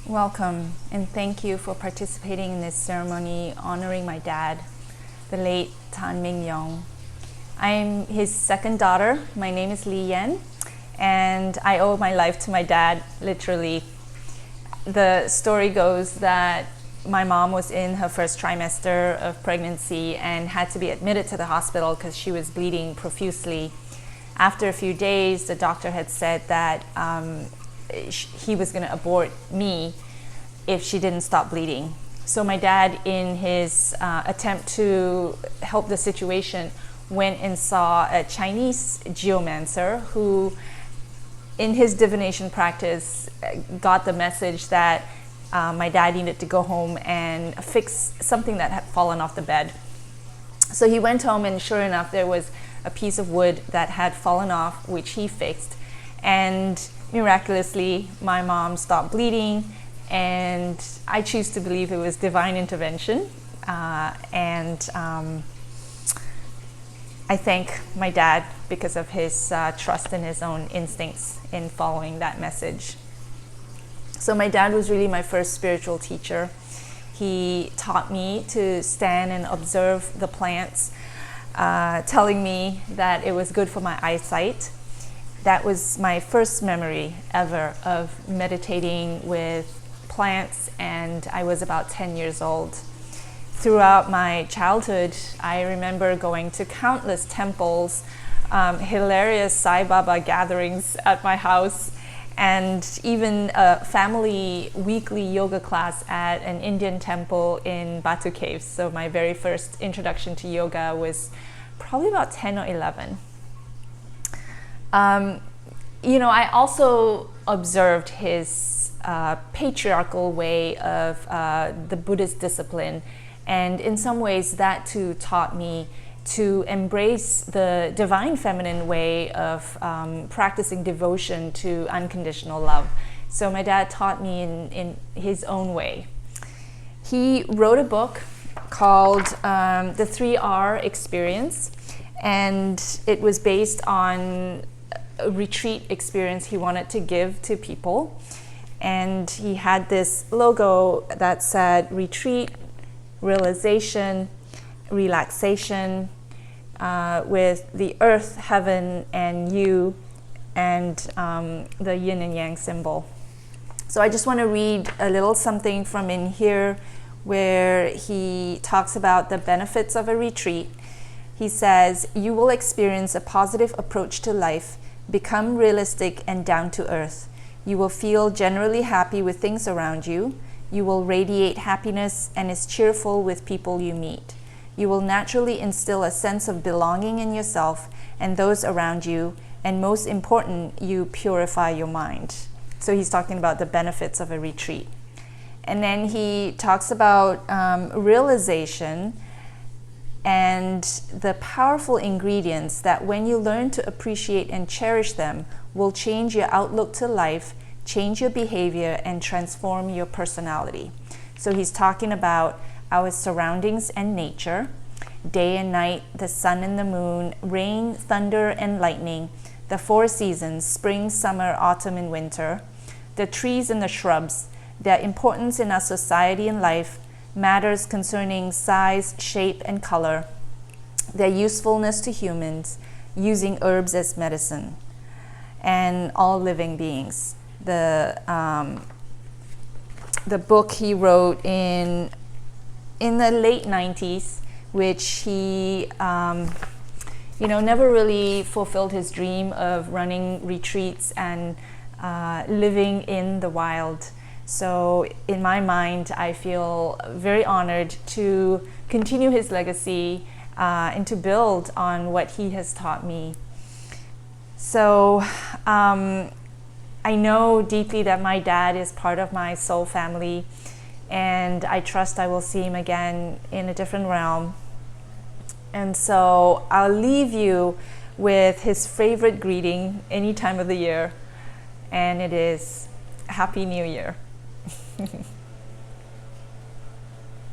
Welcome, and thank you for participating in this ceremony honoring my dad, the late Tan Ming Yong. I'm his second daughter. My name is Li Yan, and I owe my life to my dad, literally. The story goes that my mom was in her first trimester of pregnancy and had to be admitted to the hospital because she was bleeding profusely. After a few days, the doctor had said that he was going to abort me if she didn't stop bleeding. So my dad, in his attempt to help the situation, went and saw a Chinese geomancer who, in his divination practice, got the message that my dad needed to go home and fix something that had fallen off the bed. So he went home, and sure enough, there was a piece of wood that had fallen off, which he fixed. And miraculously, my mom stopped bleeding, and I choose to believe it was divine intervention. I thank my dad because of his trust in his own instincts in following that message. So my dad was really my first spiritual teacher. He taught me to stand and observe the plants, telling me that it was good for my eyesight. That was my first memory ever of meditating with plants, and I was about 10 years old. Throughout my childhood, I remember going to countless temples, hilarious Sai Baba gatherings at my house, and even a family weekly yoga class at an Indian temple in Batu Caves. So my very first introduction to yoga was probably about 10 or 11. I also observed his patriarchal way of the Buddhist discipline, and in some ways that too taught me to embrace the divine feminine way of practicing devotion to unconditional love. So my dad taught me in his own way. He wrote a book called The 3R Experience, and it was based on a retreat experience he wanted to give to people. And he had this logo that said retreat, realization, relaxation, with the earth, heaven, and you, and the yin and yang symbol. So I just want to read a little something from in here where he talks about the benefits of a retreat. He says, "You will experience a positive approach to life, become realistic and down to earth. You will feel generally happy with things around you. You will radiate happiness and is cheerful with people you meet. You will naturally instill a sense of belonging in yourself and those around you, and most important, you purify your mind." So he's talking about the benefits of a retreat. And then he talks about realization and the powerful ingredients that, when you learn to appreciate and cherish them, will change your outlook to life, change your behavior, and transform your personality. So he's talking about our surroundings and nature, day and night, the sun and the moon, rain, thunder, and lightning, the 4 seasons, spring, summer, autumn, and winter, the trees and the shrubs, their importance in our society and life, matters concerning size, shape, and color, their usefulness to humans, using herbs as medicine, and all living beings. The book he wrote in the late 90s, which he never really fulfilled his dream of running retreats and living in the wild. So in my mind, I feel very honored to continue his legacy and to build on what he has taught me. So I know deeply that my dad is part of my soul family, and I trust I will see him again in a different realm. And so I'll leave you with his favorite greeting any time of the year, and it is Happy New Year.